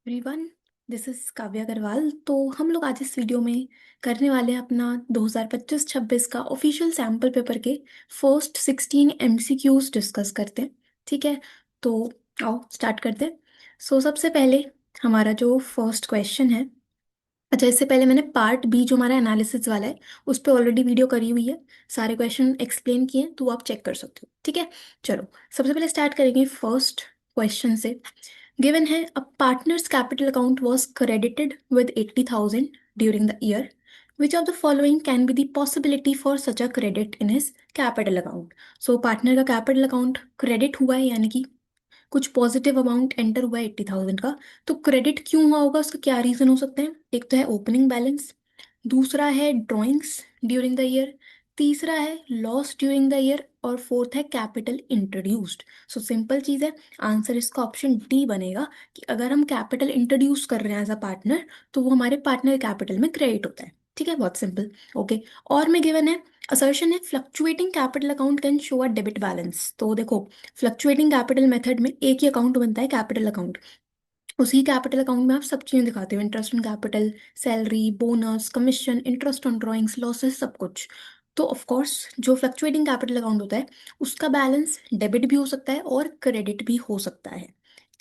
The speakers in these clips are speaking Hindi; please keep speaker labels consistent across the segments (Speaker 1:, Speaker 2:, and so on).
Speaker 1: Everyone, this is Kavya Agrawal. तो हम लोग आज इस वीडियो में करने वाले हैं अपना 2025-26 का ऑफिशियल सैम्पल पेपर के फर्स्ट 16 एमसीक्यूज डिस्कस करते हैं। ठीक है, तो आओ स्टार्ट करते हैं। सबसे पहले हमारा जो फर्स्ट क्वेश्चन है। अच्छा, इससे पहले मैंने पार्ट बी जो हमारा एनालिसिस वाला है उस पर ऑलरेडी वीडियो करी हुई है। सारे क्वेश्चन एक्सप्लेन किए हैं, तो वो आप चेक कर सकते हो। ठीक है, चलो सबसे पहले स्टार्ट करेंगे फर्स्ट क्वेश्चन से। गिवन है a partners capital account was credited with 80,000 during the year. Which of the following can be the possibility for such a credit in his capital account. So partner का कैपिटल अकाउंट क्रेडिट हुआ है, यानी कि कुछ पॉजिटिव अमाउंट एंटर हुआ है 80,000 का। तो क्रेडिट क्यों हुआ होगा, उसका क्या रीजन हो सकते हैं? एक तो है ओपनिंग बैलेंस, दूसरा है ड्राइंग्स ड्यूरिंग द ईयर, तीसरा है लॉस ड्यूरिंग द ईयर, और फोर्थ है कैपिटल इंट्रोड्यूस्ड। सो सिंपल चीज है, आंसर इसका ऑप्शन डी बनेगा कि अगर हम कैपिटल इंट्रोड्यूस कर रहे हैं एज अ पार्टनर तो वो हमारे पार्टनर कैपिटल में क्रेडिट होता है। ठीक है, बहुत सिंपल। ओके, और में गिवन है असर्शन है fluctuating capital account can show a debit balance. तो देखो, फ्लक्चुएटिंग कैपिटल मेथड में एक ही अकाउंट बनता है, कैपिटल अकाउंट। उसी कैपिटल अकाउंट में आप सब चीजें दिखाते हो, interest on capital, salary, bonus, commission, interest on drawings, losses, सब कुछ। तो ऑफ कोर्स जो फ्लक्चुएटिंग कैपिटल अकाउंट होता है उसका बैलेंस डेबिट भी हो सकता है और क्रेडिट भी हो सकता है।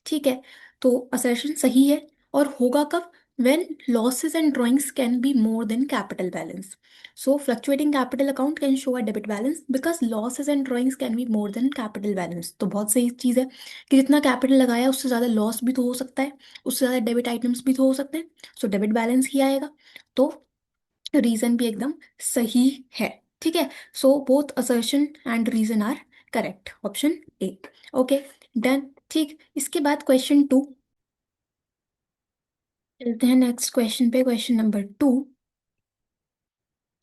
Speaker 1: ठीक है, तो असर्शन सही है। और होगा कब? when losses and drawings can be more than capital balance. So fluctuating capital account can show a debit balance because losses and drawings can be more than capital balance. तो बहुत सही चीज़ है कि जितना कैपिटल लगाया उससे ज़्यादा लॉस भी तो हो सकता है, उससे ज़्यादा डेबिट आइटम्स भी तो हो सकते हैं। सो डेबिट बैलेंस ही आएगा। तो रीजन भी एकदम सही है। ठीक है, so both assertion and reason are correct, option A. Okay, done. ठीक, इसके बाद क्वेश्चन टू चलते हैं। नेक्स्ट क्वेश्चन पे, question number two.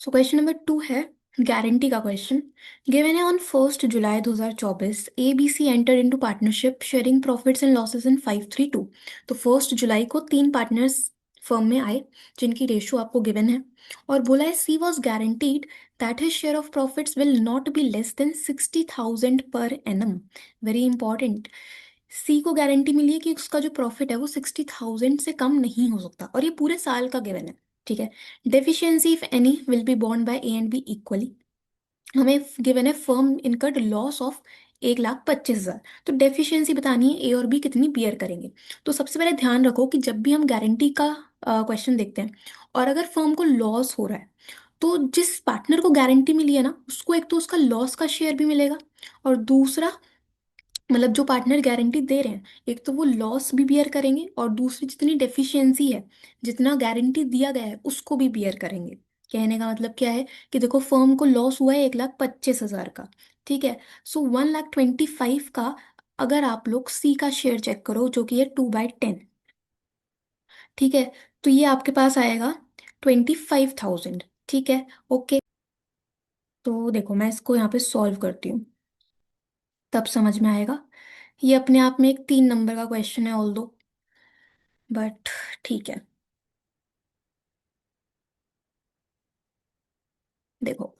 Speaker 1: So question number two है गारंटी का क्वेश्चन। गिवन है on 1 July 2024 ABC enter into partnership sharing profits and losses in 532। तो 1 जुलाई को तीन पार्टनर्स फर्म में आए जिनकी रेशो आपको गिवन है, और बोला है she was guaranteed that his share of profits will not be less than 60,000 per annum. Very important, सी को गारंटी मिली है कि उसका जो प्रॉफिट है वो 60,000 से कम नहीं हो सकता, और ये पूरे साल का गिवन है। ठीक है, deficiency if any will be borne by A and B equally. हमें गिवन है फर्म इनकर्ड लॉस ऑफ 1,25,000। तो डेफिशिएंसी बतानी है ए और बी कितनी बियर करेंगे। तो सबसे पहले ध्यान रखो कि जब भी हम गारंटी का क्वेश्चन देखते हैं और अगर फर्म को लॉस हो रहा है तो जिस पार्टनर को गारंटी मिली है ना उसको एक तो उसका लॉस का शेयर भी मिलेगा, और दूसरा मतलब जो पार्टनर गारंटी दे रहे हैं एक तो वो लॉस भी बियर करेंगे, और दूसरी जितनी डेफिशिएंसी है, जितना गारंटी दिया गया है उसको भी बियर करेंगे। कहने का मतलब क्या है कि देखो, फर्म को लॉस हुआ है 1,25,000 का। ठीक है, सो 1,25,000 का अगर आप लोग सी का शेयर चेक करो जो कि है 2/10। ठीक है, तो ये आपके पास आएगा 25,000। ठीक है, ओके। तो देखो मैं इसको यहाँ पे सॉल्व करती हूँ, तब समझ में आएगा। ये अपने आप में एक 3 नंबर का क्वेश्चन है ऑल दो, बट ठीक है। देखो,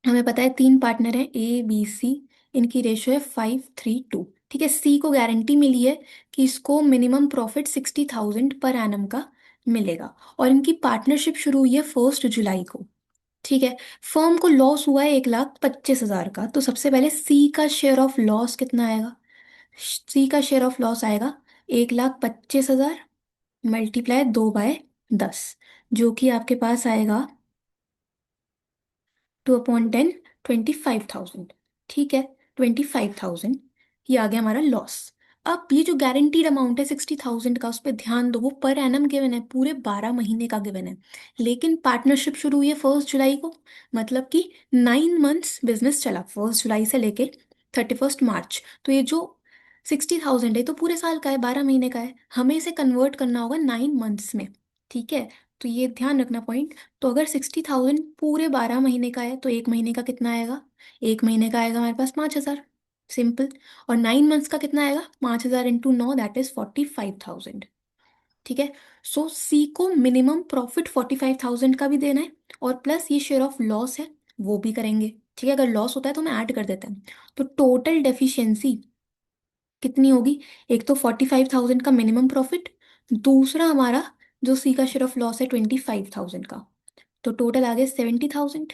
Speaker 1: हमें पता है तीन पार्टनर हैं ABC, इनकी रेशियो है 5:3:2। ठीक है, सी को गारंटी मिली है कि इसको मिनिमम प्रॉफिट 60,000 पर एनम का मिलेगा, और इनकी पार्टनरशिप शुरू हुई है 1 जुलाई को। ठीक है, फर्म को लॉस हुआ है 1,25,000 का। तो सबसे पहले सी का शेयर ऑफ लॉस कितना आएगा? सी का शेयर ऑफ लॉस आएगा 1,25,000 मल्टीप्लाई 2/10, जो कि आपके पास आएगा 2/10, 25,000। ठीक है, 25,000, ये आ गया हमारा लॉस। अब ये जो गारंटीड अमाउंट है 60,000 का, उस पर ध्यान दो, वो पर एनम गिवन है, पूरे 12 महीने का गिवन है। लेकिन पार्टनरशिप शुरू हुई है 1 जुलाई को, मतलब कि 9 मंथ्स बिजनेस चला 1 जुलाई से लेके 31 मार्च। तो ये जो 60,000 है तो पूरे साल का है, 12 महीने का है, हमें इसे कन्वर्ट करना होगा 9 मंथ्स में। ठीक है, तो ये ध्यान रखना पॉइंट। तो अगर 60,000 पूरे 12 महीने का है तो एक महीने का कितना आएगा? एक महीने का आएगा हमारे पास 5,000, सिंपल। और 9 मंथ्स का कितना आएगा? 5,000 इंटू 9, दैट इज 45,000। ठीक है, सो सी को मिनिमम प्रॉफिट 45,000 का भी देना है, और प्लस ये शेयर ऑफ लॉस है वो भी करेंगे। ठीक है, अगर लॉस होता है तो हम ऐड कर देते हैं। तो टोटल डेफिशिएंसी कितनी होगी? एक तो 45,000 का मिनिमम प्रॉफिट, दूसरा हमारा जो सी का शेयर ऑफ लॉस है 25,000 का, तो टोटल आ गया 70,000।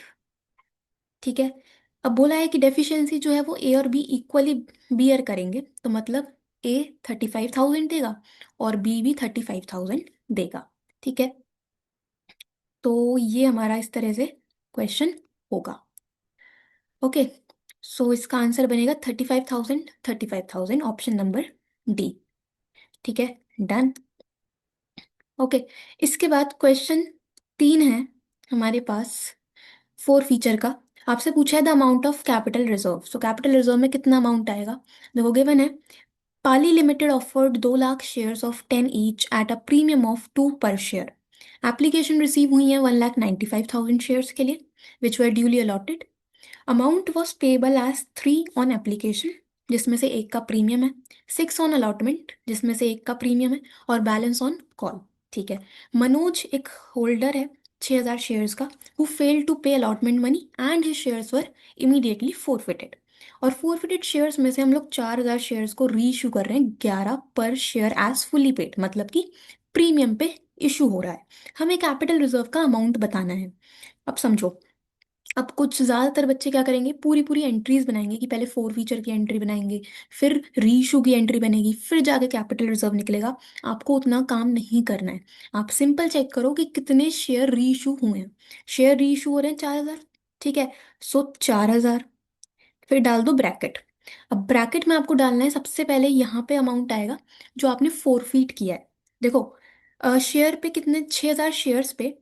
Speaker 1: ठीक है। अब बोला है कि डेफिशिएंसी जो है वो ए और बी इक्वली बियर करेंगे, तो मतलब ए 35,000 देगा और बी भी 35,000 देगा। ठीक है। तो ये हमारा इस तरह से क्वेश्चन होगा। ओके। सो इसका आंसर बनेगा 35,000, 35,000, ऑप्शन नंबर डी। ठीक है। डन। ओके। इसके बाद क्वेश्चन 3 है हमारे पास, फोर फीचर का। आपसे पूछा है the amount of capital reserve, so capital reserve में कितना अमाउंट आएगा। देखो गिवन है, Pali limited offered 2 lakh shares of 10 each at a premium of 2 per share. Application receive हुई है 1,95,000 शेयर्स के लिए which were duly allotted. Amount was payable as 3 on application, जिसमें से एक का प्रीमियम है, 6 ऑन अलॉटमेंट, जिसमें से एक का प्रीमियम है, और बैलेंस ऑन कॉल। ठीक है। मनोज एक होल्डर है 6,000 शेयर्स का, हु फेल टू पे allotment money and his shares were immediately forfeited. और फोरफिटेड शेयर्स में से हम लोग 4,000 शेयर्स को री इशू कर रहे हैं 11 पर शेयर एज फुली पेड, मतलब कि प्रीमियम पे इशू हो रहा है। हमें कैपिटल रिजर्व का अमाउंट बताना है। अब समझो, अब कुछ ज्यादातर बच्चे क्या करेंगे, पूरी पूरी एंट्रीज बनाएंगे कि पहले फोर फीचर की एंट्री बनाएंगे, फिर रीइशू की एंट्री बनेगी, फिर जाके कैपिटल रिजर्व निकलेगा। आपको उतना काम नहीं करना है। आप सिंपल चेक करो कि कितने शेयर रीइशू हुए हैं। शेयर रीइशू हो रहे हैं 4,000। ठीक है। सो 4,000, फिर डाल दो ब्रैकेट। अब ब्रैकेट में आपको डालना है, सबसे पहले यहाँ पे अमाउंट आएगा जो आपने फोरफीट किया है। देखो, शेयर पे कितने, 6,000 शेयर्स पे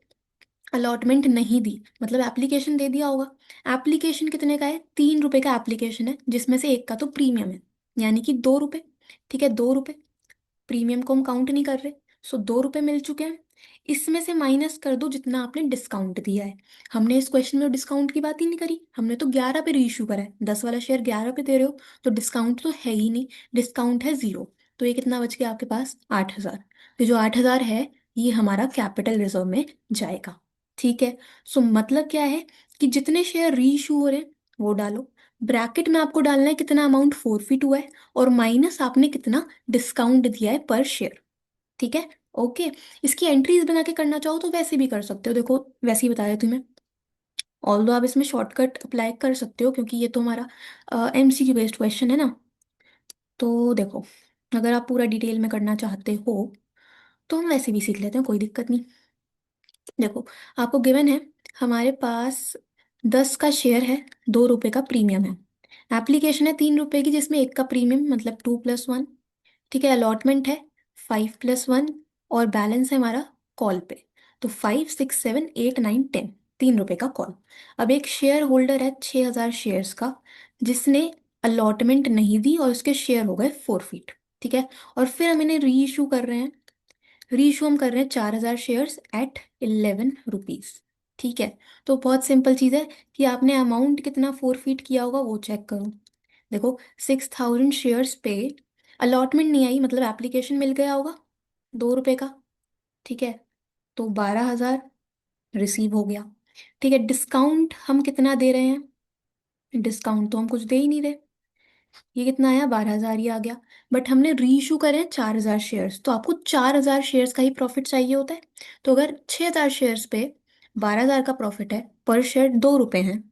Speaker 1: अलॉटमेंट नहीं दी, मतलब एप्लीकेशन दे दिया होगा। एप्लीकेशन कितने का है, 3 रुपए का एप्लीकेशन है, जिसमें से एक का तो प्रीमियम है, यानी कि 2 रुपए। ठीक है, 2 रुपए, प्रीमियम को हम काउंट नहीं कर रहे। सो 2 रुपए मिल चुके हैं। इसमें से माइनस कर दो जितना आपने डिस्काउंट दिया है। हमने इस क्वेश्चन में डिस्काउंट की बात ही नहीं करी, हमने तो 11 पे रीइशू करा है, 10 वाला शेयर 11 पे दे रहे हो, तो डिस्काउंट तो है ही नहीं। डिस्काउंट है 0। तो ये कितना बच गया आपके पास, 8,000। तो जो 8,000 है, ये हमारा कैपिटल रिजर्व में जाएगा। ठीक है। सो मतलब क्या है कि जितने शेयर रीइशू हो रहे हैं वो डालो, ब्रैकेट में आपको डालना है कितना अमाउंट फोरफिट हुआ है, और माइनस आपने कितना डिस्काउंट दिया है पर शेयर। ठीक है। ओके। इसकी एंट्रीज बना के करना चाहो तो वैसे भी कर सकते हो, देखो वैसे ही बताया तुम्हें। ऑल्दो आप इसमें शॉर्टकट अप्लाई कर सकते हो, क्योंकि ये तो हमारा एमसीक्यू बेस्ड क्वेश्चन है ना। तो देखो, अगर आप पूरा डिटेल में करना चाहते हो तो हम वैसे भी सीख लेते हैं, कोई दिक्कत नहीं। देखो, आपको गिवन है, हमारे पास 10 का शेयर है, 2 रुपए का प्रीमियम है। एप्लीकेशन है 3 रुपए की, जिसमें एक का प्रीमियम मतलब 2+1। ठीक है। अलॉटमेंट है 5+1, और बैलेंस है हमारा कॉल पे। तो 5, 6, 7, 8, 9, 10, 3 रुपए का कॉल। अब एक शेयर होल्डर है 6,000 शेयर्स का, जिसने अलॉटमेंट नहीं दी और उसके शेयर हो गए फोरफीट। ठीक है। और फिर हम इन्हें री इशू कर रहे हैं, रीइशू हम कर रहे हैं 4,000 शेयर्स एट 11 रुपीज। ठीक है। तो बहुत सिंपल चीज़ है कि आपने अमाउंट कितना फोरफीट किया होगा वो चेक करो। देखो, 6,000 शेयर्स पे अलॉटमेंट नहीं आई, मतलब एप्लीकेशन मिल गया होगा 2 रुपए का। ठीक है। तो 12,000 रिसीव हो गया। ठीक है। डिस्काउंट हम कितना दे रहे हैं, डिस्काउंट तो हम कुछ दे ही नहीं रहे। ये कितना आया, 12,000 ही आ गया। बट हमने रीइशू करे हैं 4,000 शेयर्स, तो आपको 4,000 शेयर्स का ही प्रॉफिट चाहिए होता है। तो अगर 6,000 शेयर्स पे 12,000 का प्रॉफिट है, पर शेयर 2 रुपए हैं,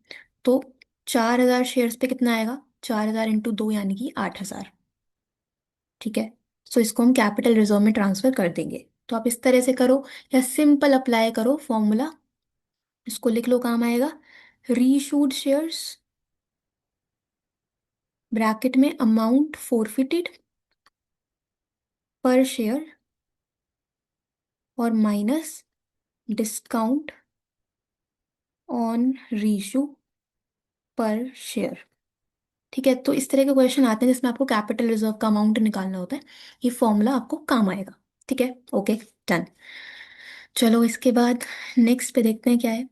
Speaker 1: तो 4,000 शेयर्स पे कितना आएगा, 4,000 × 2 यानी कि 8,000। ठीक है। सो इसको हम कैपिटल रिजर्व में ट्रांसफर कर देंगे। तो आप इस तरह से करो, या सिंपल अप्लाई करो फॉर्मूला, इसको लिख लो, काम आएगा। रीइशूड शेयर्स, ब्रैकेट में अमाउंट फोरफिटेड पर शेयर, और माइनस डिस्काउंट ऑन रीइशू पर शेयर। ठीक है। तो इस तरह के क्वेश्चन आते हैं जिसमें आपको कैपिटल रिजर्व का अमाउंट निकालना होता है। ये फॉर्मूला आपको काम आएगा। ठीक है। ओके। डन। चलो इसके बाद नेक्स्ट पे देखते हैं क्या है।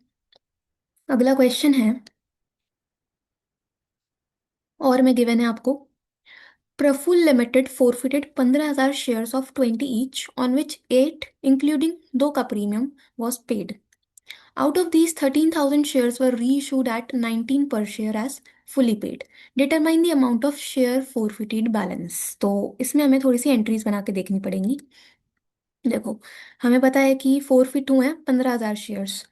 Speaker 1: अगला क्वेश्चन है, और में गिवन है आपको, Praful limited forfeited 15,000 shares of 20 each on which 8 including 2 का premium was paid. Out of these, 13,000 shares were reissued at 19 per share as fully paid. Determine the amount of share forfeited balance. तो इसमें हमें थोड़ी सी एंट्रीज बना के देखनी पड़ेंगी। देखो, हमें पता है कि 4 फी 2 है 15,000 शेयर्स।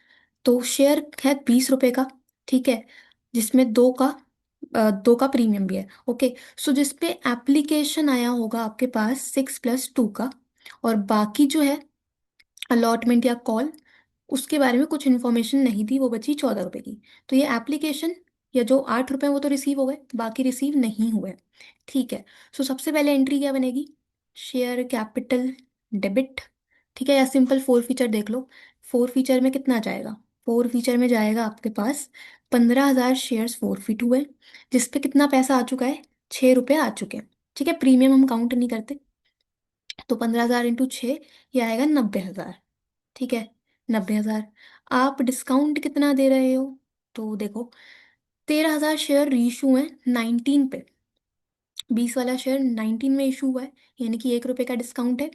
Speaker 1: तो शेयर है 20 रुपए का। ठीक है, जिसमें दो का प्रीमियम भी है। ओके। सो जिसपे एप्लीकेशन आया होगा आपके पास 6+2 का, और बाकी जो है अलॉटमेंट या कॉल, उसके बारे में कुछ इन्फॉर्मेशन नहीं थी, वो बची 14 रुपए की। तो ये एप्लीकेशन या जो 8 रुपए वो तो रिसीव हो गए, बाकी रिसीव नहीं हुए। ठीक है। सो सबसे पहले एंट्री क्या बनेगी? Share capital debit. ठीक है, या सिंपल फोर फीचर देख लो। फोर फीचर में कितना जाएगा? फोर फीचर में जाएगा आपके पास 15,000 शेयर्स 4 फी 2 है, जिसपे कितना पैसा आ चुका है? 6 रुपए आ चुके हैं। ठीक है, प्रीमियम हम काउंट नहीं करते। तो 15,000 × 6, ये आएगा 90,000। ठीक है, 90,000। आप डिस्काउंट कितना दे रहे हो? तो देखो, 13,000 शेयर इशू है 19 पे। 20 वाला शेयर 19 में इशू हुआ है, यानी कि 1 रुपए का डिस्काउंट है।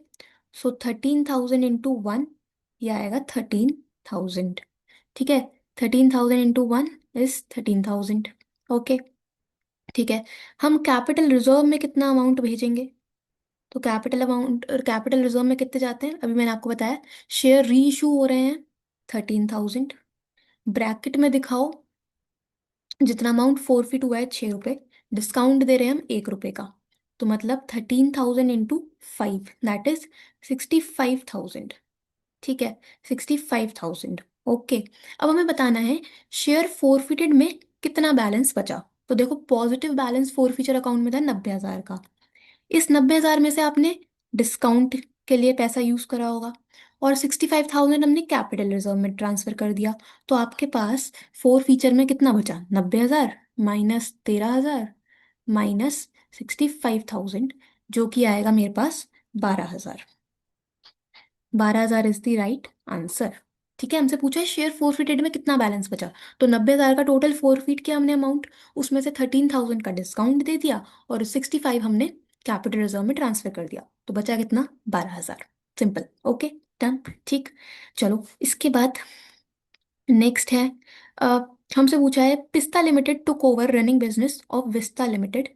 Speaker 1: सो 13,000 × 1, ये आएगा 13,000। ठीक है, 13,000 × 1 इज 13,000। ओके। ठीक है, हम कैपिटल रिजर्व में कितना अमाउंट भेजेंगे? तो कैपिटल अमाउंट और कैपिटल रिजर्व में कितने जाते हैं, अभी मैंने आपको बताया। शेयर री इशू हो रहे हैं 13,000। ब्रैकेट में दिखाओ, जितना अमाउंट 4 फी 2 है 6 रुपए, डिस्काउंट दे रहे हैं हम 1 रुपए का। तो मतलब 13,000 × 5, दैट इज 65,000। ठीक है, 65,000। ओके। अब हमें बताना है शेयर फोरफिटेड में कितना बैलेंस बचा। तो देखो, positive balance four feature account में था 90,000 का। इस 90,000 में से आपने डिस्काउंट के लिए पैसा यूज करा होगा, और 65,000 हमने कैपिटल रिजर्व में ट्रांसफर कर दिया। तो आपके पास फोर फीचर में कितना बचा? 90,000 माइनस 13,000 माइनस 65,000, जो कि आएगा मेरे पास 12,000। 12,000 इज द राइट आंसर। ठीक है, हमसे पूछा है शेयर फोरफिटेड में कितना बैलेंस बचा। तो 90,000 का टोटल फोरफिट किया हमने अमाउंट, उसमें से 13,000 का डिस्काउंट दे दिया, और 65 हमने कैपिटल रिजर्व में ट्रांसफर कर दिया। तो बचा कितना? 12,000। सिंपल। Okay, done. ठीक। चलो, इसके बाद नेक्स्ट है, अ, हमसे पूछा है पिस्ता limited took over running business of vista limited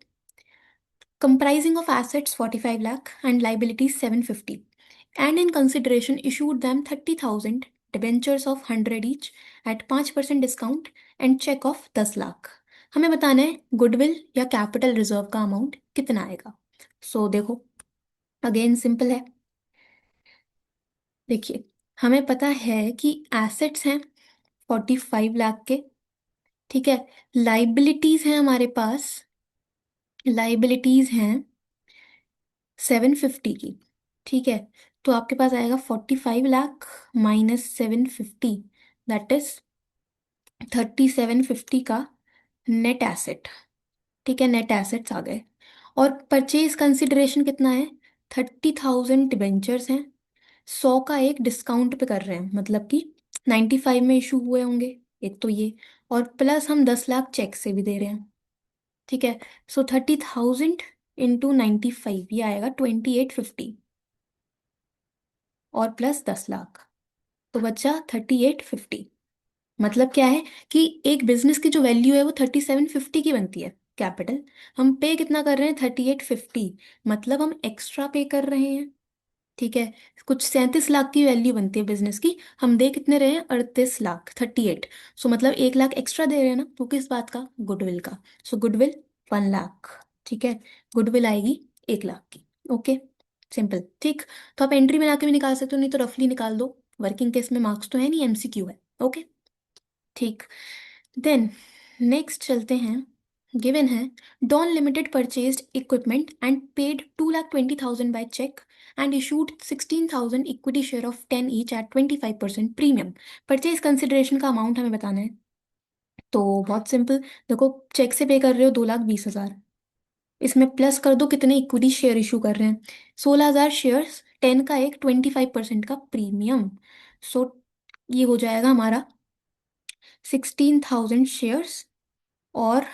Speaker 1: comprising of assets 45 lakh and liabilities 750, and in consideration issued them 30,000 debentures of 100 each at 5% discount and check of 10 lakh. हमें बताना है गुडविल या कैपिटल रिजर्व का अमाउंट कितना आएगा। सो देखो, अगेन सिंपल है। देखिए, हमें पता है कि एसेट्स हैं 45 लाख के। ठीक है, लाइबिलिटीज हैं हमारे पास, लाइबिलिटीज हैं 750 की। ठीक है, तो आपके पास आएगा 45 लाख माइनस 750, दैट इज 3750 का नेट एसेट। ठीक है, नेट एसेट्स आ गए। और परचेज कंसिडरेशन कितना है? 30,000 डिबेंचर्स हैं, 100 का एक डिस्काउंट पे कर रहे हैं, मतलब कि 95 में इशू हुए होंगे, एक तो ये, और प्लस हम 10 लाख चेक से भी दे रहे हैं। ठीक है, सो 30,000 × 95, ये आएगा 2850, और प्लस 10 लाख, तो बचा 3850। मतलब क्या है कि एक बिजनेस की जो वैल्यू है वो 3750 की बनती है कैपिटल, हम पे कितना कर रहे हैं? 3850, मतलब हम एक्स्ट्रा पे कर रहे हैं। ठीक है, कुछ 37 लाख की वैल्यू बनती है बिजनेस की, हम दे कितने रहे हैं? 38 लाख, 38। सो मतलब 1 लाख एक्स्ट्रा दे रहे हैं ना, वो किस बात का? गुडविल का। सो गुडविल 1 लाख। ठीक है, गुडविल आएगी 1 लाख की। Okay, simple. ठीक। तो आप एंट्री में आके भी निकाल सकते हो, नहीं तो रफली निकाल दो, वर्किंग केस में मार्क्स तो है नहीं, एमसीक्यू है। ओके। ठीक। देन नेक्स्ट चलते हैं। गिवन है Don limited purchased equipment and paid 2,20,000 by cheque and issued 16,000 equity share of 10 each at 25% premium. Purchase consideration का अमाउंट हमें बताना है। तो बहुत सिंपल, देखो, चेक से पे कर रहे हो 2,20,000, इसमें प्लस कर दो कितने इक्विटी शेयर इशू कर रहे हैं? 16,000 शेयर्स, 10 का एक 25% का प्रीमियम। सो ये हो जाएगा हमारा 16,000 शेयर्स, और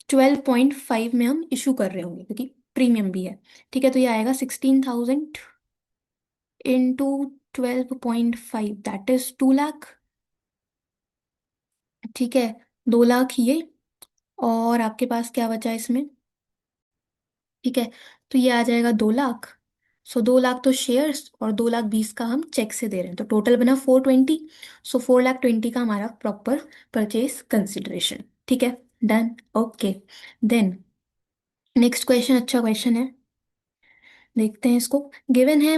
Speaker 1: 12.5 में हम इशू कर रहे होंगे क्योंकि प्रीमियम भी है। ठीक है, तो ये आएगा 16,000 × 12.5, दैट इज 2 लाख। ठीक है, 2 लाख ये, और आपके पास क्या बचा इसमें? ठीक है, तो ये आ जाएगा 2 लाख, सो 2 लाख तो शेयर्स और 2 लाख 20 का हम चेक से दे रहे हैं, तो टोटल बना 420। सो 4 लाख 20 का हमारा प्रॉपर परचेज कंसिडरेशन। ठीक है, done. Okay, then next question, अच्छा क्वेश्चन है, देखते हैं इसको। गिवन है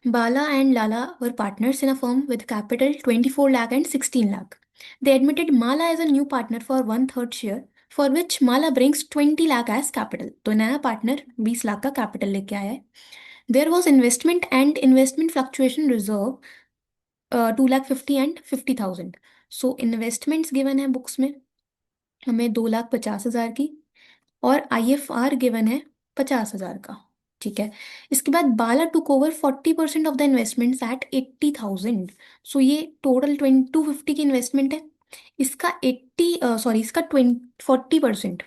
Speaker 1: Bala and Lala were partners in a firm with capital 24 lakh and 16 lakh. They admitted Mala as a new partner for one third share, for which Mala brings 20 lakh as capital. तो नया पार्टनर 20 लाख का कैपिटल लेके आया है। There was investment and investment fluctuation reserve 2 lakh 50 and 50,000. So investments given है बुक्स में हमें 2,50,000 की, और IFR गिवन है 50,000 का। ठीक है, इसके बाद Bala took over 40% of the investments at 80,000। सो ये टोटल 250 की इन्वेस्टमेंट है, इसका 80 सॉरी इसका 40%,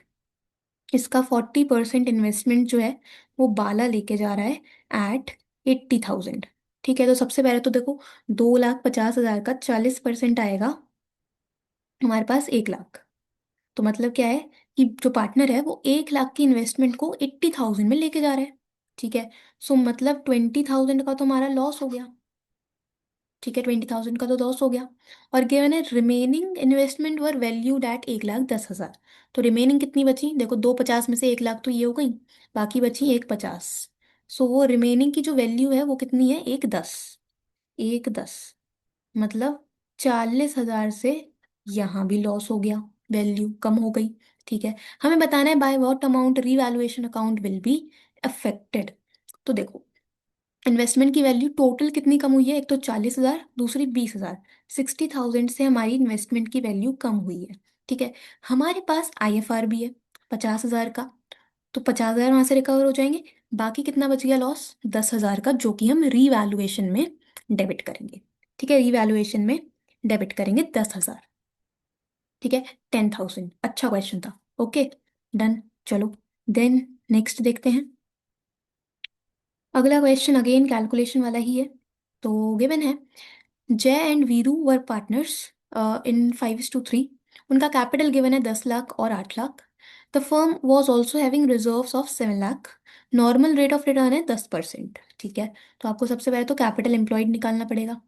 Speaker 1: इसका 40% इन्वेस्टमेंट जो है वो बाला लेके जा रहा है एट 80,000। ठीक है, तो सबसे पहले तो देखो 2,50,000 का 40% आएगा हमारे पास 1 लाख। तो मतलब क्या है कि जो पार्टनर है वो 1 लाख की इन्वेस्टमेंट को 80,000 में लेके जा रहा है। ठीक है, सो मतलब 20,000 का तो हमारा लॉस हो गया। ठीक है, 20,000 का तो लॉस हो गया। और गिवन है remaining investment were valued at 1,10,000। तो रिमेनिंग कितनी बची, देखो 250 में से 1 लाख तो ये हो गई, बाकी बची 150। सो वो रिमेनिंग की जो वैल्यू है वो कितनी है, 1,10। 1,10 मतलब 40,000 से यहाँ भी लॉस हो गया, वैल्यू कम हो गई। ठीक है, हमें बताना है by what amount revaluation account will be affected. तो देखो इन्वेस्टमेंट की वैल्यू टोटल कितनी कम हुई है, एक तो 40,000, दूसरी 20,000। 60,000 से हमारी इन्वेस्टमेंट की वैल्यू कम हुई है। ठीक है, हमारे पास IFR भी है 50,000 का, तो 50,000 वहां से रिकवर हो जाएंगे। बाकी कितना बच गया लॉस, 10,000 का, जो कि हम रीवैल्यूएशन में डेबिट करेंगे। ठीक है, रीवैल्यूएशन में डेबिट करेंगे 10,000। ठीक है, 10,000। अच्छा क्वेश्चन था। Okay, done. चलो देन नेक्स्ट देखते हैं। अगला क्वेश्चन अगेन कैलकुलेशन वाला ही है। तो गिवन है जय and Veeru were partners in 5:3। उनका कैपिटल गिवन है 10 लाख और 8 lakh. The firm was also having reserves of 7 lakh. Normal rate of return है 10%। ठीक है, तो आपको सबसे पहले तो कैपिटल एम्प्लॉयड निकालना पड़ेगा।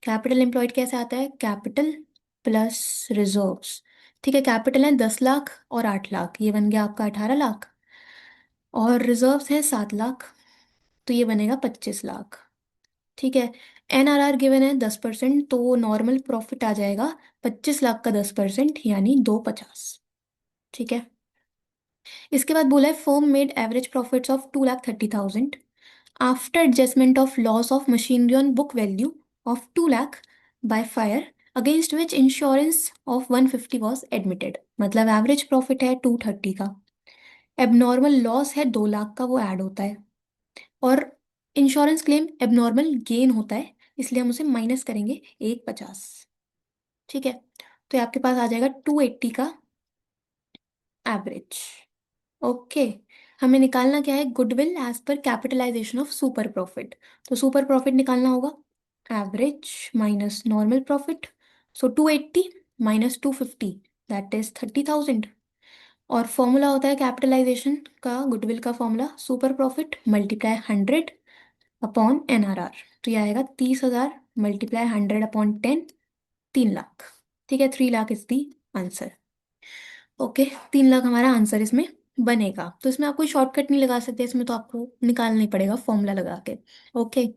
Speaker 1: कैपिटल एम्प्लॉयड कैसे आता है, कैपिटल प्लस रिजर्व्स। ठीक है, कैपिटल है 10 लाख और 8 लाख, ये बन गया आपका 18 लाख, और रिजर्व्स है 7 लाख, तो ये बनेगा 25 लाख। ठीक है, NRR गिवन है 10%, तो नॉर्मल प्रॉफिट आ जाएगा 25 लाख का 10%, यानी 250। ठीक है, इसके बाद बोला है firm made average profits of 2,30,000 after adjustment of loss of machinery on book value of 2 lakh by fire against which insurance of 150 was admitted. मतलब एवरेज प्रॉफिट है 230 का, एबनॉर्मल लॉस है 2 लाख का, वो ऐड होता है, और इंश्योरेंस क्लेम एबनॉर्मल गेन होता है, इसलिए हम उसे माइनस करेंगे 150। ठीक है, तो ये आपके पास आ जाएगा 280 का एवरेज। ओके, हमें निकालना क्या है, goodwill as per capitalization of super profit. तो सुपर प्रॉफिट निकालना होगा, average minus normal profit. So 280 minus 250, that is 30,000। और फॉर्मूला होता है कैपिटलाइजेशन का, गुडविल का formula, super profit multiply 100 upon NRR। तो ये आएगा 30,000 मल्टीप्लाई 100/10, 3 लाख। ठीक है, 3 lakh is the answer. Okay, 3 lakh हमारा आंसर इसमें बनेगा। तो इसमें आप कोई शॉर्टकट नहीं लगा सकते, इसमें तो आपको निकालना ही पड़ेगा फॉर्मूला लगा के। ओके,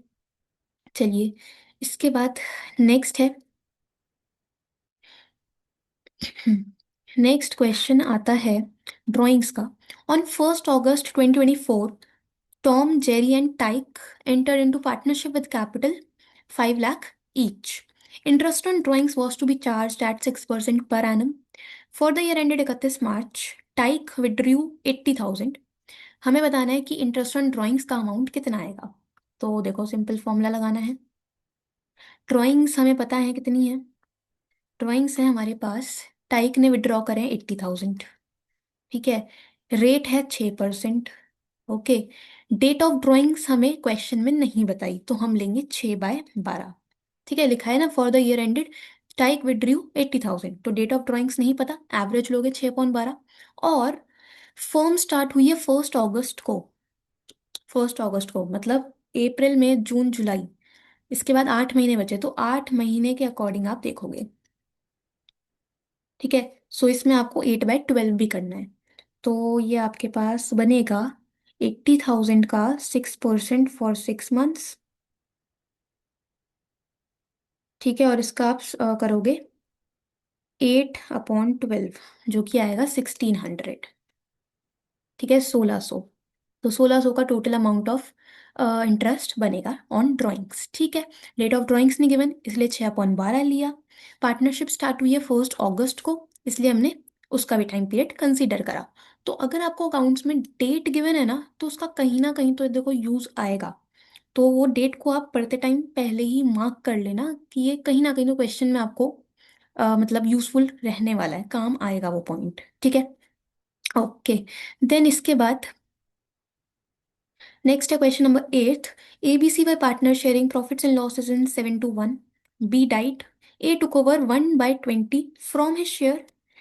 Speaker 1: चलिए इसके बाद नेक्स्ट है। नेक्स्ट क्वेश्चन आता है ड्राइंग्स का। On 1 August 2024 Tom, Jerry, and Tyke entered into partnership with capital 5 lakh each. Interest on drawings was to be charged at 6% per annum. For the year ended 31 March, Tyke withdrew 80,000. हमें बताना है कि इंटरेस्ट ऑन ड्राइंग्स का अमाउंट कितना आएगा। तो देखो सिंपल फॉर्मूला लगाना है। ड्राइंग्स हमें पता है कितनी है, ड्राइंग्स है हमारे पास, टाइक ने विड्रॉ करें 80,000। ठीक है, रेट है 6%। ओके, डेट ऑफ ड्राइंग्स हमें क्वेश्चन में नहीं बताई, तो हम लेंगे 6/12। ठीक है, लिखा है ना फॉर द ईयर एंडेड टाइक विड्रू 80,000, तो डेट ऑफ ड्राइंग्स नहीं पता, एवरेज लोगे 6/12। और फर्म स्टार्ट हुई है 1 अगस्त को, 1 अगस्त को, मतलब अप्रैल मई जून जुलाई, इसके बाद 8 महीने बचे, तो 8 महीने के अकॉर्डिंग आप देखोगे। ठीक है। सो इसमें आपको 8/12 भी करना है। तो ये आपके पास बनेगा 80,000 का 6% फॉर 6 मंथ्स। ठीक है, और इसका आप करोगे 8/12, जो कि आएगा 1600। ठीक है, 1600। तो 1600 का टोटल अमाउंट ऑफ इंटरेस्ट बनेगा ऑन ड्राइंग्स। ठीक है। डेट ऑफ ड्राइंग्स नहीं गिवन, इसलिए 6/12 लिया। पार्टनरशिप स्टार्ट हुई है 1 अगस्त को, इसलिए हमने उसका भी टाइम पीरियड कंसीडर करा। तो अगर आपको अकाउंट्स में डेट गिवन है ना, तो उसका कहीं ना कहीं तो देखो यूज आएगा। तो वो डेट को आप पढ़ते टाइम पहले ही मार्क कर लेना कि ये कहीं ना कहीं तो क्वेश्चन में आपको मतलब यूजफुल रहने वाला है, काम आएगा वो पॉइंट। ठीक है। ओके। देन इसके बाद नेक्स्ट है question number 8। ABC by partner sharing profits and losses in 7-1. B died. A took over 1/20 from his share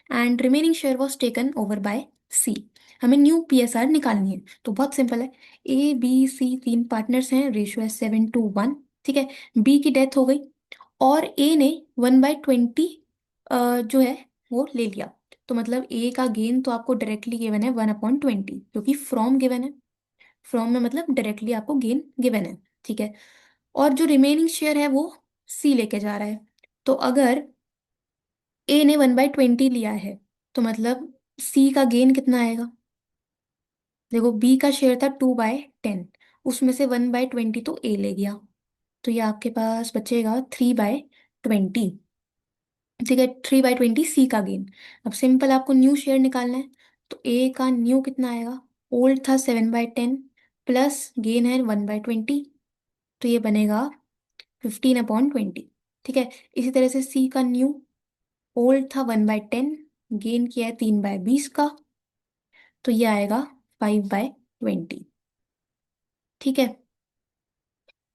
Speaker 1: and remaining share was taken over by C. हमें न्यू PSR निकालनी है, तो बहुत सिंपल है। ABC तीन पार्टनर्स हैं, रेशियो है 7-1। ठीक है। B की डेथ हो गई और A ने 1/20 जो है वो ले लिया। तो मतलब A का गेन तो आपको डायरेक्टली गिवन है 1/20, क्योंकि फ्रॉम गिवन है। फ्रॉम में मतलब डायरेक्टली आपको गेन गिवन है। ठीक है। और जो रिमेनिंग शेयर है वो सी लेके जा रहा है। तो अगर ए ने 1/20 लिया है, तो मतलब सी का गेन कितना आएगा? देखो, बी का शेयर था 2/10, उसमें से 1/20 तो ए ले गया, तो ये आपके पास बचेगा 3/20। ठीक है, 3/20 सी का गेन। अब सिंपल आपको न्यू शेयर निकालना है, तो ए का न्यू कितना आएगा? ओल्ड था 7/10, प्लस गेन है 1/20, तो ये बनेगा 15/20। ठीक है। इसी तरह से सी का न्यू, ओल्ड था 1/10, गेन किया है 3/20 का, तो ये आएगा 5/20। ठीक है।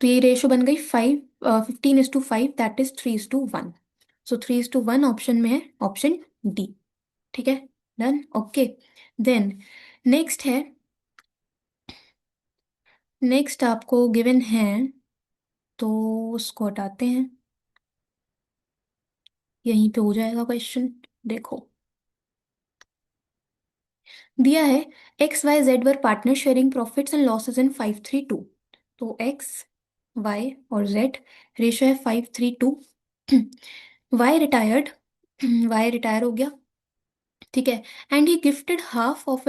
Speaker 1: तो ये रेशो बन गई 15:5, दैट इज 3:1। सो 3:1 ऑप्शन में है, ऑप्शन डी। ठीक है। डन। ओके। देन नेक्स्ट है, नेक्स्ट आपको गिवन है, तो उसको हटाते हैं, यहीं पे हो जाएगा क्वेश्चन। देखो, दिया है XYZ were partner sharing profits and losses इन 5-3-2। तो XY और Z रेशो है 5-3-2। Y रिटायर्ड, Y रिटायर हो गया। ठीक है। And he gifted half of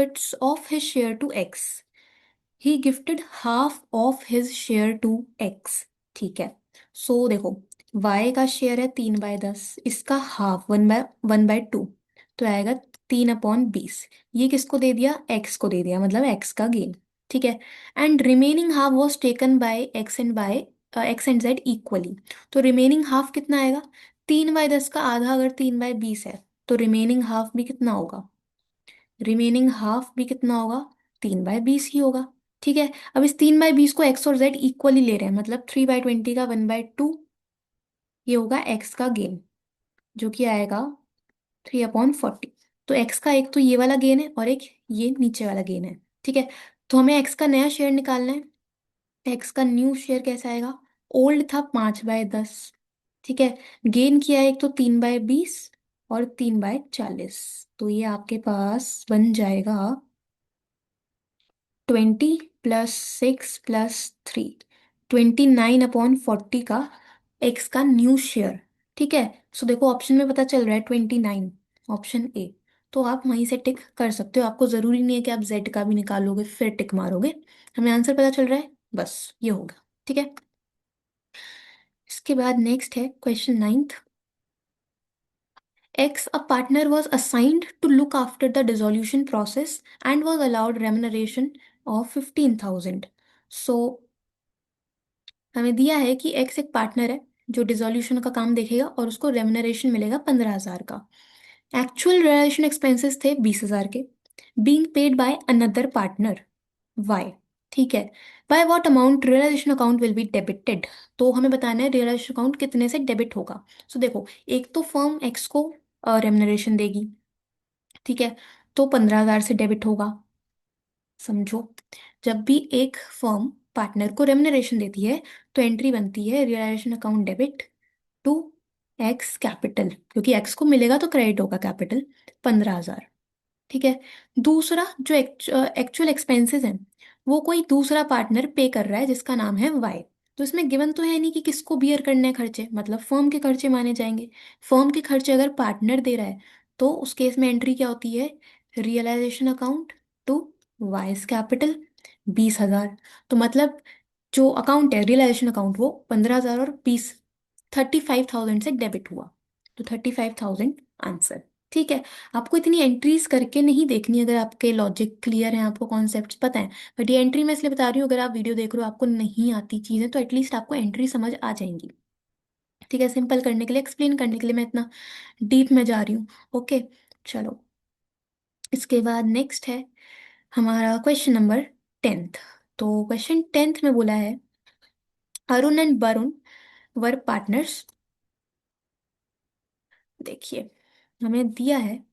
Speaker 1: his share to X। He gifted half of his share to X। ठीक है। सो देखो, Y का शेयर है 3/10, इसका हाफ 1/2, तो आएगा 3/20। ये किसको दे दिया? X को दे दिया, मतलब X का गेन। ठीक है। And remaining half was taken by X and Z equally. तो रिमेनिंग हाफ कितना आएगा? 3/10 का आधा अगर 3/20 है, तो रिमेनिंग हाफ भी कितना होगा? रिमेनिंग हाफ भी कितना होगा? 3/20 ही होगा। ठीक है। अब इस 3/20 को एक्स और जेड इक्वली ले रहे हैं, मतलब 3/20 का 1/2, ये होगा एक्स का गेन, जो कि आएगा 3/40। तो एक्स का एक तो ये वाला गेन है और एक ये नीचे वाला गेन है। ठीक है। तो हमें एक्स का नया शेयर निकालना है। एक्स का न्यू शेयर कैसा आएगा? ओल्ड था 5/10। ठीक है। गेन किया है एक तो 3/20 और 3/40, तो ये आपके पास बन जाएगा 20 + 6 + 3, 29/40 का एक्स का न्यू शेयर। ठीक है। सो देखो, ऑप्शन में पता चल रहा है 29, ऑप्शन ए। तो आप वहीं से टिक कर सकते हो, आपको जरूरी नहीं है कि आप जेड का भी निकालोगे फिर टिक मारोगे। हमें आंसर पता चल रहा है, बस ये होगा। ठीक है। इसके बाद नेक्स्ट है question 9th। X, a partner was assigned to look after the dissolution process and was allowed remuneration of 15,000. So हमें दिया है कि X एक पार्टनर है जो डिसोल्यूशन का काम देखेगा और उसको रेमुनरेशन मिलेगा 15,000 का। एक्चुअल रियलाइजेशन एक्सपेंसेस थे 20,000 के, being paid by another partner Y. ठीक है। By what amount realisation account will be debited. तो हमें बताना है रियलाइजेशन अकाउंट कितने से डेबिट होगा। सो देखो, एक तो फर्म एक्स को रेमुनरेशन देगी। ठीक है। तो 15,000 से डेबिट होगा। समझो, जब भी एक फर्म पार्टनर को रेम्युनरेशन देती है तो एंट्री बनती है realisation account debit to X capital, क्योंकि एक्स को मिलेगा तो क्रेडिट होगा कैपिटल 15,000। ठीक है। दूसरा जो एक्चुअल एक्सपेंसेस हैं वो कोई दूसरा पार्टनर पे कर रहा है जिसका नाम है वाई। तो इसमें गिवन तो है नहीं कि किसको बियर करने हैं खर्चे, मतलब फर्म के खर्चे माने जाएंगे। फर्म के खर्चे अगर पार्टनर दे रहा है तो उस केस में एंट्री क्या होती है, realisation account to Y's capital 20,000। तो मतलब जो अकाउंट है रियलाइजेशन अकाउंट वो 15,000 और 20, 35,000 से डेबिट हुआ। तो 35,000 आंसर। ठीक है। आपको इतनी एंट्रीज करके नहीं देखनी, अगर आपके लॉजिक क्लियर है, आपको कॉन्सेप्ट्स पता है। बट ये एंट्री मैं इसलिए बता रही हूँ, अगर आप वीडियो देख रहे हो आपको नहीं आती चीज़ें तो एटलीस्ट आपको एंट्री समझ आ जाएंगी। ठीक है, सिंपल करने के लिए, एक्सप्लेन करने के लिए मैं इतना डीप में जा रही हूँ। ओके, चलो। इसके बाद नेक्स्ट है हमारा क्वेश्चन नंबर 10th। तो क्वेश्चन 10th में बोला है Arun and Varun were partners. देखिए, हमें दिया है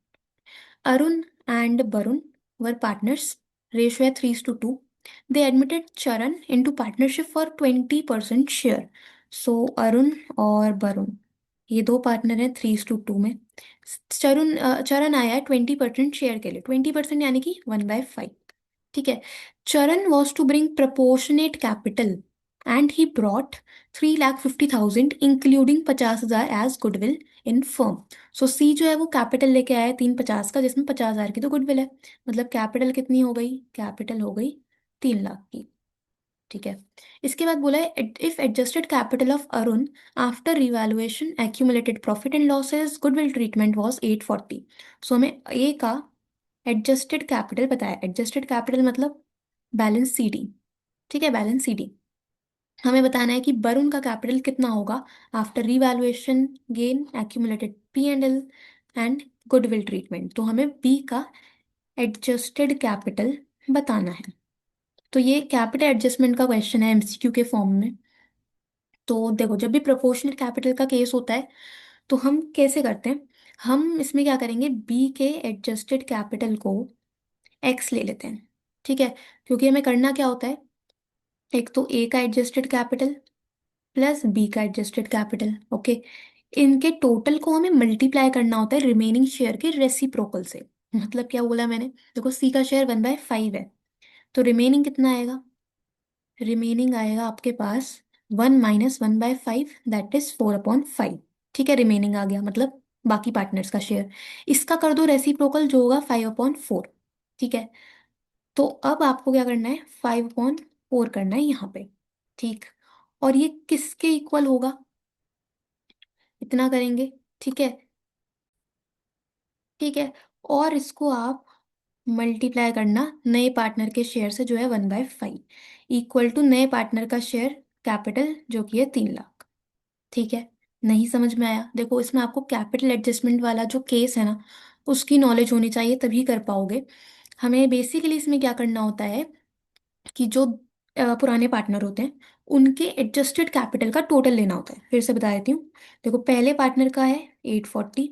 Speaker 1: Arun and Barun were partners. Ratio है 3:2. They admitted Charan into partnership for 20% share. So Arun और वरुण ये दो पार्टनर हैं 3:2 में। चरण आया है 20% शेयर के लिए, 20% यानी कि 1/5। ठीक है। Charan was to bring proportionate capital and he brought 3,50,000 including 50,000 as goodwill in firm. So she जो है वो कैपिटल लेके आया है 350 का, जिसमें 50,000 की तो गुडविल है। मतलब कैपिटल कितनी हो गई, कैपिटल हो गई 3 लाख की। ठीक है। इसके बाद बोला है if adjusted capital of Arun after revaluation accumulated profit and losses goodwill treatment was 840। सो हमें ए का एडजस्टेड कैपिटल बताया। एडजस्टेड कैपिटल मतलब बैलेंस सी डी। ठीक है, बैलेंस सी डी। हमें बताना है कि वरुण का कैपिटल कितना होगा after revaluation gain accumulated P and L and goodwill treatment. तो हमें बी का एडजस्टेड कैपिटल बताना है। तो ये कैपिटल एडजस्टमेंट का क्वेश्चन है एमसीक्यू के फॉर्म में। तो देखो, जब भी प्रोपोर्शनल कैपिटल का केस होता है तो हम कैसे करते हैं, हम इसमें क्या करेंगे, बी के एडजस्टेड कैपिटल को एक्स ले लेते हैं। ठीक है। क्योंकि हमें करना क्या होता है, एक तो ए का एडजस्टेड कैपिटल प्लस बी का एडजस्टेड कैपिटल। ओके, इनके टोटल को हमें मल्टीप्लाई करना होता है रिमेनिंग शेयर के रेसिप्रोकल से। मतलब क्या बोला मैंने, देखो सी का शेयर 1/5 है, तो रिमेनिंग कितना आएगा, रिमेनिंग आएगा आपके पास 1 - 1/5 दैट इज 4/5। ठीक है, रिमेनिंग आ गया, मतलब बाकी पार्टनर्स का शेयर। इसका कर दो रेसिप्रोकल जो होगा 5/4। ठीक है। तो अब आपको क्या करना है, 5/4 करना है यहाँ पे। ठीक। और ये किसके इक्वल होगा, इतना करेंगे। ठीक है। ठीक है। और इसको आप मल्टीप्लाई करना नए पार्टनर के शेयर से जो है 1/5 इक्वल टू नए पार्टनर का शेयर कैपिटल जो कि है 3 लाख। ठीक है। नहीं समझ में आया, देखो इसमें आपको कैपिटल एडजस्टमेंट वाला जो केस है ना उसकी नॉलेज होनी चाहिए तभी कर पाओगे। हमें बेसिकली इसमें क्या करना होता है कि जो पुराने पार्टनर होते हैं उनके एडजस्टेड कैपिटल का टोटल लेना होता है। फिर से बता देती हूँ। देखो, पहले पार्टनर का है 840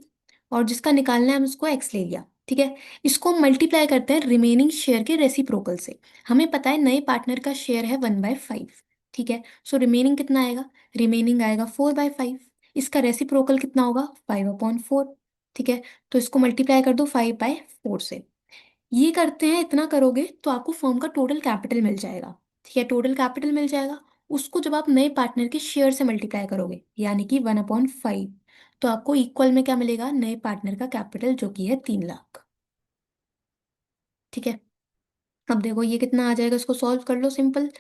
Speaker 1: और जिसका निकालना है हम उसको एक्स ले लिया। ठीक है। इसको मल्टीप्लाई करते हैं रिमेनिंग शेयर के रेसिप्रोकल से। हमें पता है नए पार्टनर का शेयर है 1/5। ठीक है। सो रिमेनिंग कितना आएगा, रिमेनिंग आएगा 4/5। इसका रेसिप्रोकल कितना होगा, 5/4। ठीक है। तो इसको मल्टीप्लाई कर दो 5/4 से। ये करते हैं, इतना करोगे तो आपको फर्म का टोटल कैपिटल मिल जाएगा। ठीक है, टोटल कैपिटल मिल जाएगा। उसको जब आप नए पार्टनर के शेयर से मल्टीप्लाई करोगे यानी कि 1/5, तो आपको इक्वल में क्या मिलेगा, नए पार्टनर का कैपिटल जो कि है 3 लाख। ठीक है। अब देखो ये कितना आ जाएगा, इसको सॉल्व कर लो सिंपल।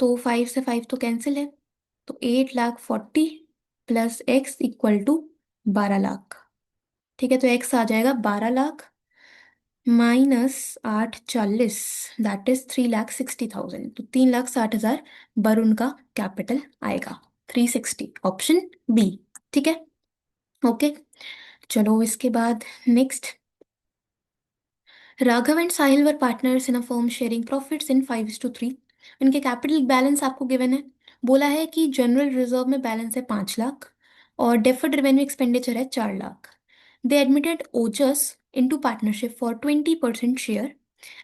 Speaker 1: तो 5 से 5 तो कैंसिल है, तो 8,40,000 plus X equal to 12 lakh. ठीक है। तो एक्स आ जाएगा 12 लाख -840 दैट इज 3,60,000। तो 3,60,000 वरुण का कैपिटल आएगा, 360, ऑप्शन बी। ठीक है। ओके, चलो इसके बाद next, Raghav and Sahil were partners in a firm sharing profits इन 5:3। इनके कैपिटल बैलेंस आपको गिवन है। बोला है कि जनरल रिजर्व में बैलेंस है 5 लाख और डेफर्ड रेवेन्यू एक्सपेंडिचर है 4 lakh. They admitted Ojas into partnership for 20% share.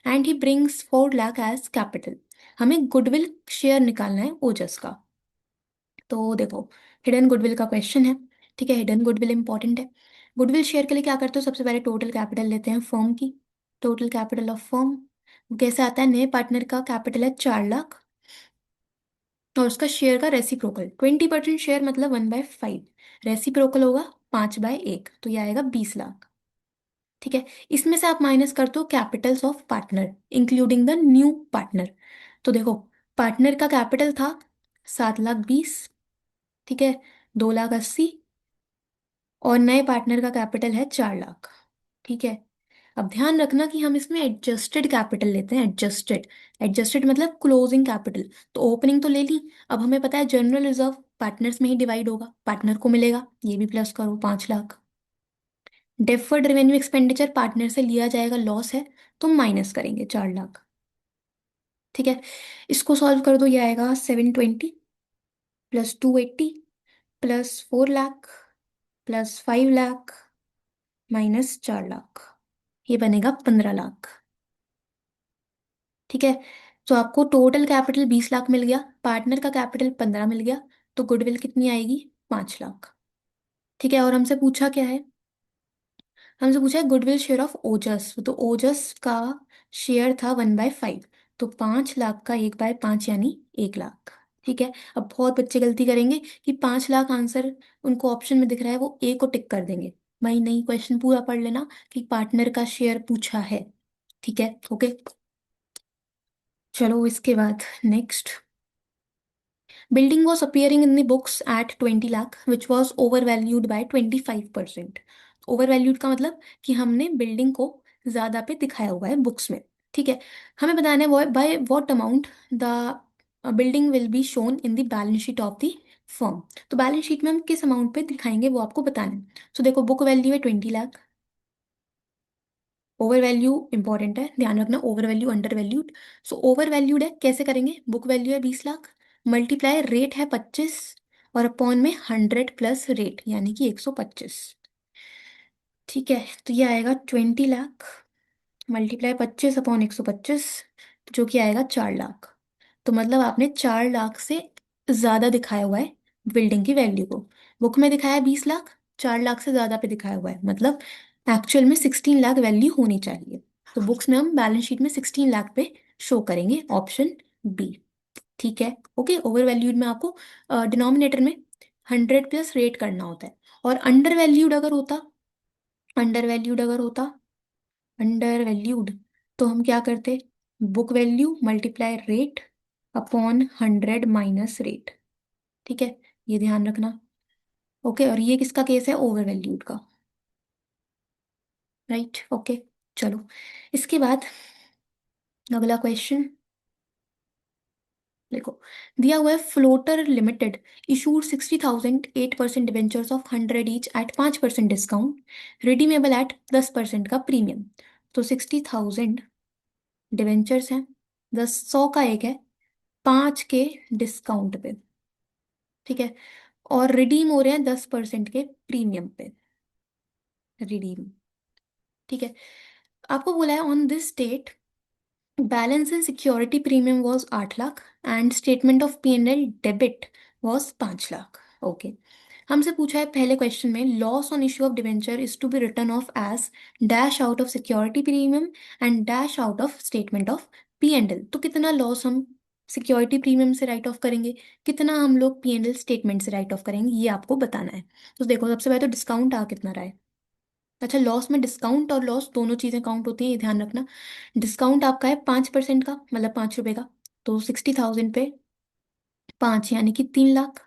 Speaker 1: And he brings 4 lakh as capital. हमें गुडविल शेयर निकालना है ओजस का। तो देखो, हिडन गुडविल का क्वेश्चन है। ठीक है, हिडन गुडविल इंपॉर्टेंट है। गुडविल शेयर के लिए क्या करते हो, सबसे पहले टोटल कैपिटल लेते हैं फर्म की। टोटल कैपिटल ऑफ फर्म कैसे आता है, नए पार्टनर का कैपिटल है 4 लाख, और उसका शेयर का रेसिप्रोकल 20% शेयर मतलब 1/5, रेसिप्रोकल होगा 5/1, तो ये आएगा 20 लाख। ठीक है, इसमें से आप माइनस करते हो Capitals of partner including the new partner. तो देखो, पार्टनर का कैपिटल था 7,20,000। ठीक है, 2,80,000, और नए पार्टनर का कैपिटल है 4 लाख। ठीक है, अब ध्यान रखना कि हम इसमें एडजस्टेड कैपिटल लेते हैं। एडजस्टेड, एडजस्टेड मतलब क्लोजिंग कैपिटल। तो ओपनिंग तो ले ली, अब हमें पता है जनरल रिजर्व पार्टनर्स में ही डिवाइड होगा, पार्टनर को मिलेगा, ये भी प्लस करो 5 lakh. Deferred revenue expenditure partner से लिया जाएगा, लॉस है तो माइनस करेंगे 4 लाख। ठीक है, इसको सॉल्व कर दो, ये आएगा 720 plus 280 plus 4 lakh plus 5 lakh minus 4 lakh, ये बनेगा 15 लाख। ठीक है, तो आपको टोटल कैपिटल 20 लाख मिल गया, पार्टनर का कैपिटल 15 मिल गया, तो गुडविल कितनी आएगी, 5 लाख। ठीक है, और हमसे पूछा क्या है, हमसे पूछा है गुडविल शेयर ऑफ ओजस, तो ओजस का शेयर था 1/5, तो 5 लाख का 1/5 यानी 1 लाख। ठीक है, अब बहुत बच्चे गलती करेंगे कि 5 लाख आंसर उनको ऑप्शन में दिख रहा है, वो ए को टिक कर देंगे। भाई नहीं, क्वेश्चन पूरा पढ़ लेना कि पार्टनर का शेयर पूछा है। ठीक है, ओके। चलो इसके बाद next, building was appearing in the books at 20 lakh which was overvalued by 25%। Overvalued का मतलब कि हमने बिल्डिंग को ज्यादा पे दिखाया हुआ है बुक्स में। ठीक है, हमें बताना है by what amount the building will be shown in the balance sheet of the firm. तो बैलेंस शीट में हम किस अमाउंट पे दिखाएंगे वो आपको बताना है। तो देखो, बुक वैल्यू है 20 लाख। ओवर वैल्यू इंपॉर्टेंट है, ध्यान रखना, over value under valued. So over valued है, कैसे करेंगे, बुक वैल्यू है 20 लाख, मल्टीप्लाई रेट है 25, और अपॉन में 100 प्लस रेट यानी कि 125। ठीक है, तो ये आएगा 20 लाख मल्टीप्लाई 25 अपॉन 125, जो कि आएगा 4 लाख। तो मतलब आपने 4 लाख से ज्यादा दिखाया हुआ है बिल्डिंग की वैल्यू को। बुक में दिखाया 20 लाख, 4 लाख से ज्यादा पे दिखाया हुआ है, मतलब एक्चुअल में 16 लाख वैल्यू होनी चाहिए। तो बुक्स में हम बैलेंस शीट में 16 लाख पे शो करेंगे, ऑप्शन बी। ठीक है, ओके। ओवर वैल्यूड में आपको डिनोमिनेटर में 100 प्लस रेट करना होता है, और अंडर वैल्यूड अगर होता, अंडर वैल्यूड अगर होता, अंडर वैल्यूड, तो हम क्या करते, book value multiply rate upon 100 minus rate. ठीक है, ये ध्यान रखना। ओके, और ये किसका केस है, ओवर वैल्यूड का। Right, okay. चलो इसके बाद अगला क्वेश्चन देखो, दिया हुआ है floater limited issued 60,000 8% debentures of 100 each eight 5% discount, redeemable eight 10% का प्रीमियम। तो 60,000 डिबेंचर्स हैं, 100 का एक है, 5 के डिस्काउंट पे। ठीक है, और रिडीम हो रहे हैं 10% के प्रीमियम पे, रिडीम। ठीक है, आपको बोला है on this date balance in security premium was 8 lakh and statement of P&L debit was 5 lakh. Okay, हमसे पूछा है पहले क्वेश्चन में, loss on issue of debenture is to be written off as dash out of security premium and dash out of statement of P&L। तो कितना लॉस हम सिक्योरिटी प्रीमियम से राइट ऑफ करेंगे, कितना हम लोग P&L स्टेटमेंट से राइट ऑफ करेंगे, ये आपको बताना है। तो देखो, सबसे पहले तो डिस्काउंट आ कितना रहा है। अच्छा, लॉस में डिस्काउंट और लॉस दोनों चीजें काउंट होती हैं, ये ध्यान रखना। डिस्काउंट आपका है 5% का, मतलब 5 रुपए का, तो 60,000 पे 5 यानी कि 3 लाख।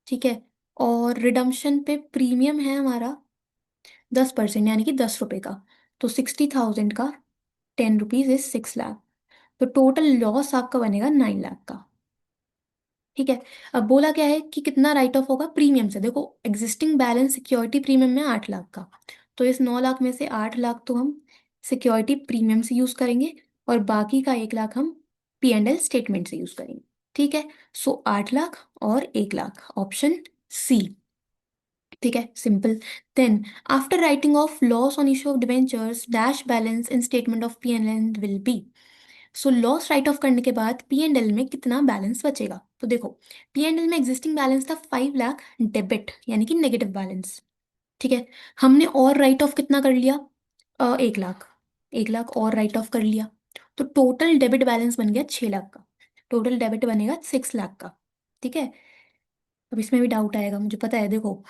Speaker 1: ठीक है, और रिडम्पशन पे प्रीमियम है हमारा 10% यानी कि 10 रुपए का, तो 60,000 का 10 रुपीज इज 6 लाख। तो टोटल लॉस आपका बनेगा 9 लाख का। ठीक है, अब बोला क्या है कि कितना राइट ऑफ होगा प्रीमियम से। देखो, एग्जिस्टिंग बैलेंस सिक्योरिटी प्रीमियम में 8 लाख का, तो इस 9 लाख में से 8 लाख तो हम सिक्योरिटी प्रीमियम से यूज करेंगे, और बाकी का 1 लाख हम P&L स्टेटमेंट से यूज करेंगे। ठीक है, सो 8 लाख और 1 लाख, ऑप्शन सी। ठीक है, simple. Then after writing off loss on issue of debentures dash balance in statement of P and L will be. So loss write off करने के बाद पी एंड एल में कितना बैलेंस बचेगा? तो देखो, पी एंड एल में एग्जिस्टिंग बैलेंस था 5 लाख डेबिट, यानी कि नेगेटिव बैलेंस। ठीक है, हमने और राइट ऑफ कितना कर लिया? 1 लाख। 1 लाख और राइट ऑफ कर लिया, तो टोटल डेबिट बैलेंस बन गया 6 लाख का। टोटल डेबिट बनेगा 6 लाख का। ठीक है, अब इसमें भी डाउट आएगा, मुझे पता है। देखो,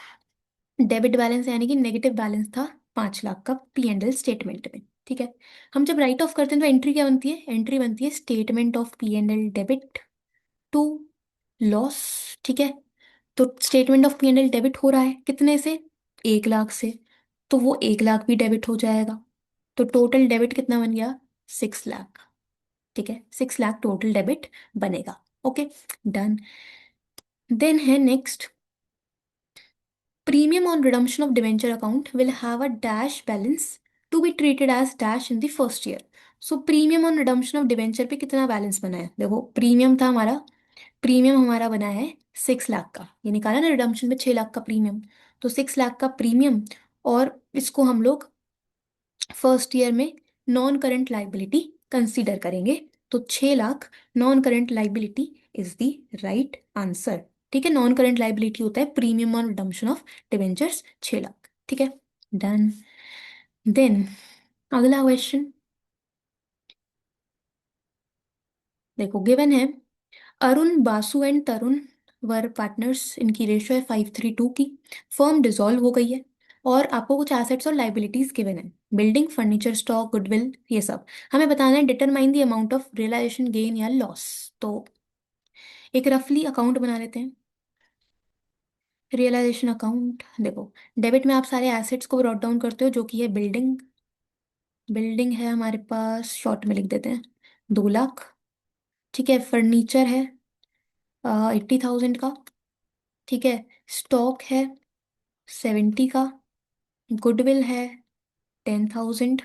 Speaker 1: डेबिट बैलेंस यानी कि नेगेटिव बैलेंस था 5 लाख का पी एंड एल स्टेटमेंट में। ठीक है, हम जब राइट ऑफ करते हैं तो एंट्री क्या बनती है? एंट्री बनती है statement of P and L debit to loss. ठीक है, तो statement of P and L debit हो रहा है कितने से? 1 लाख से, तो वो 1 लाख भी डेबिट हो जाएगा। तो टोटल डेबिट कितना बन गया? 6 लाख। ठीक है, 6 लाख टोटल डेबिट बनेगा। Okay, done. देन है next, premium on redemption of debenture account will have a dash balance to be treated as dash in the first year. So premium on redemption of debenture पे कितना बैलेंस बना है? देखो, प्रीमियम था हमारा, प्रीमियम हमारा बना है 6 लाख का, ये निकाला ना रिडम्पशन में 6 लाख का प्रीमियम। तो 6 लाख का प्रीमियम, और इसको हम लोग फर्स्ट ईयर में नॉन करंट लाइबिलिटी कंसीडर करेंगे। तो 6 lakh non current liability is the right answer. ठीक है, नॉन करंट लाइबिलिटी होता है premium on redemption of debentures, 6 lakh. ठीक है, डन। देन अगला क्वेश्चन देखो, गिवन है Arun, Basu and Tarun were partners, इनकी रेशियो है 5:3 की। फर्म डिसॉल्व हो गई है, और आपको कुछ एसेट्स और लाइबिलिटीज गिवन है, बिल्डिंग, फर्नीचर, स्टॉक, गुडविल, ये सब हमें बताना है। Determine the amount of realisation gain या लॉस। तो एक रफली अकाउंट बना लेते हैं। रियलाइजेशन अकाउंट देखो, डेबिट में आप सारे एसेट्स को ब्रॉट डाउन करते हो, जो कि है बिल्डिंग। बिल्डिंग है हमारे पास, शॉर्ट में लिख देते हैं 2 लाख। ठीक है, फर्नीचर है 80,000 का। ठीक है, स्टॉक है 70 का। गुडविल है 10,000।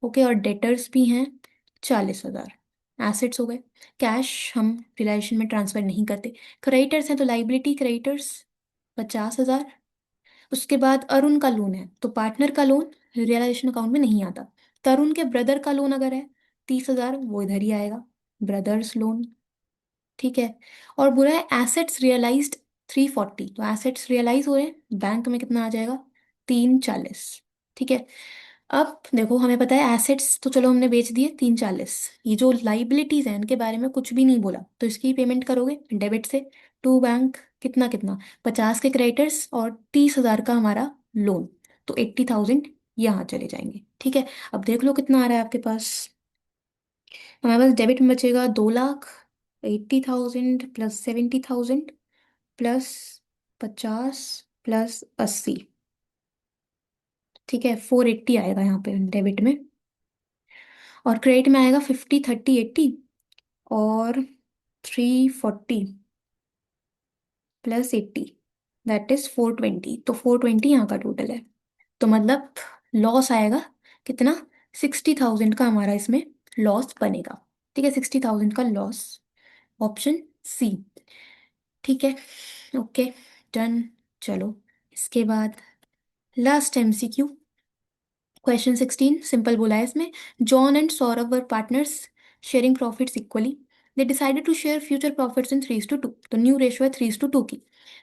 Speaker 1: ओके, और डेटर्स भी हैं 40,000। एसेट्स हो गए। कैश हम रिलायशन में ट्रांसफर नहीं करते। क्रेडिटर्स हैं तो लाइबिलिटी क्रेडिटर्स 50,000। उसके बाद अरुण का लोन है, तो पार्टनर का लोन रियलाइजेशन अकाउंट में नहीं आता। तरुण के ब्रदर का लोन अगर है 30,000, वो इधर ही आएगा, ब्रदर्स लोन। ठीक है, और बुरा है एसेट्स रियलाइज्ड 340, तो एसेट्स रियलाइज हो रहे हैं, बैंक में कितना आ जाएगा? 340। ठीक है, अब देखो, हमें पता है एसेट्स तो चलो हमने बेच दिए 340, ये जो लाइबिलिटीज हैं इनके बारे में कुछ भी नहीं बोला, तो इसकी पेमेंट करोगे डेबिट से टू बैंक। कितना कितना? 50 के क्रेडिटर्स और 30,000 का हमारा लोन, तो 80,000 यहाँ चले जाएंगे। ठीक है, अब देख लो कितना आ रहा है आपके पास। हमारे पास डेबिट में बचेगा 2 लाख, 80,000 प्लस 70,000 प्लस 50 प्लस 80। ठीक है, 480 आएगा यहाँ पे डेबिट में। और क्रेडिट में आएगा 50, 30, 80 और 340 प्लस 80, दैट इज 420। तो 420 यहाँ का टोटल है। तो मतलब लॉस आएगा कितना? 60,000 का हमारा इसमें लॉस बनेगा। ठीक है, 60,000 का लॉस, ऑप्शन सी। ठीक है, ओके, डन। चलो, इसके बाद लास्ट एमसीक्यू, क्वेश्चन 16, सिंपल बोला है इसमें। John and Saurabh were partners sharing profits equally. They decided to share future profits in 3:2, तो न्यू रेशियो है 3:2 की।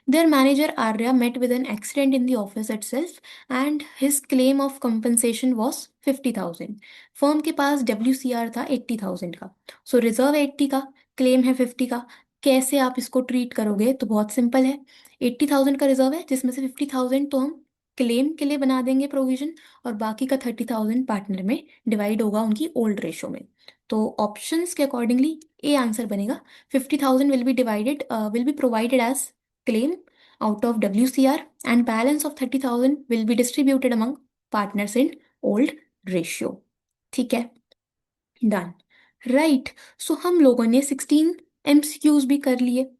Speaker 1: Their manager Arya met with an accident in the office itself and his claim of compensation was 50,000। Firm के पास WCR था 80,000 का, सो रिजर्व 80 का, क्लेम है 50 का। कैसे आप इसको ट्रीट करोगे? तो बहुत सिंपल है, 80,000 का रिजर्व है, जिसमें से 50,000 तो हम क्लेम के लिए बना देंगे प्रोविजन, और बाकी का 30,000 पार्टनर में डिवाइड होगा उनकी ओल्ड रेशो में। तो ऑप्शंस के अकॉर्डिंगली ए आंसर बनेगा। 50,000 will be provided as claim out of WCR, and balance of 30,000 will be distributed among partners in old ratio. ठीक है, डन। राइट, सो हम लोगों ने 16 MCQs भी कर लिए।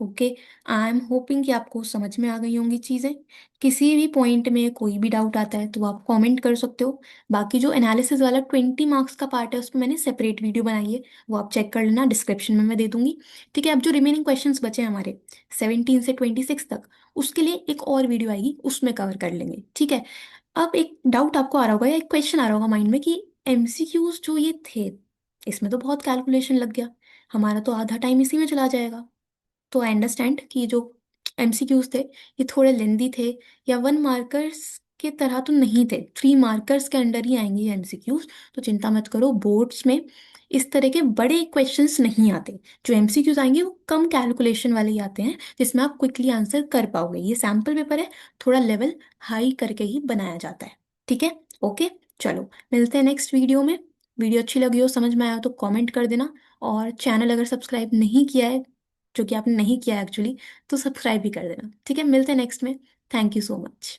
Speaker 1: ओके। आई एम होपिंग कि आपको समझ में आ गई होंगी चीज़ें। किसी भी पॉइंट में कोई भी डाउट आता है तो आप कमेंट कर सकते हो। बाकी जो एनालिसिस वाला 20 मार्क्स का पार्ट है उस पर मैंने सेपरेट वीडियो बनाई है, वो आप चेक कर लेना, डिस्क्रिप्शन में मैं दे दूंगी। ठीक है, अब जो रिमेनिंग क्वेश्चंस बचे हैं हमारे 17 से 26 तक, उसके लिए एक और वीडियो आएगी, उसमें कवर कर लेंगे। ठीक है। अब एक डाउट आपको आ रहा होगा या एक क्वेश्चन आ रहा होगा माइंड में कि एमसीक्यूज जो ये थे, इसमें तो बहुत कैलकुलेशन लग गया, हमारा तो आधा टाइम इसी में चला जाएगा। तो आई अंडरस्टैंड कि जो एमसीक्यूज थे ये थोड़े लेंदी थे, या 1 मार्कर्स के तरह तो नहीं थे, 3 मार्कर्स के अंडर ही आएंगे एमसीक्यूज। तो चिंता मत करो, बोर्ड्स में इस तरह के बड़े क्वेश्चंस नहीं आते। जो एमसीक्यूज आएंगे वो कम कैलकुलेशन वाले ही आते हैं, जिसमें आप क्विकली आंसर कर पाओगे। ये सैम्पल पेपर है, थोड़ा लेवल हाई करके ही बनाया जाता है। ठीक है। ओके। चलो, मिलते हैं नेक्स्ट वीडियो में। वीडियो अच्छी लगी हो, समझ में आया हो तो कमेंट कर देना। और चैनल अगर सब्सक्राइब नहीं किया है, जो कि आपने नहीं किया एक्चुअली, तो सब्सक्राइब भी कर देना। ठीक है, मिलते हैं नेक्स्ट में। Thank you so much.